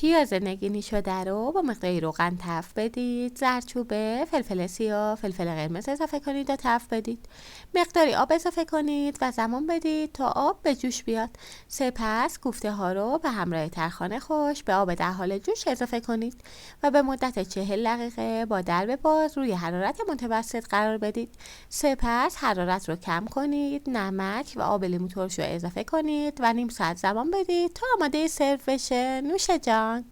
پیاز نگینی شده رو با مقداری روغن تفت بدید. زردچوبه، فلفل سیاه، فلفل قرمز اضافه کنید و تفت بدید. مقداری آب اضافه کنید و زمان بدید تا آب به جوش بیاد. سپس کوفته ها رو به همراه طرخان خشک به آب در حال جوش اضافه کنید و به مدت 40 دقیقه با درب باز روی حرارت متوسط قرار بدید. سپس حرارت رو کم کنید، نمک و آب لیمو ترش رو اضافه کنید و نیم ساعت زمان بدید تا آماده سرو بشه. نوش جان.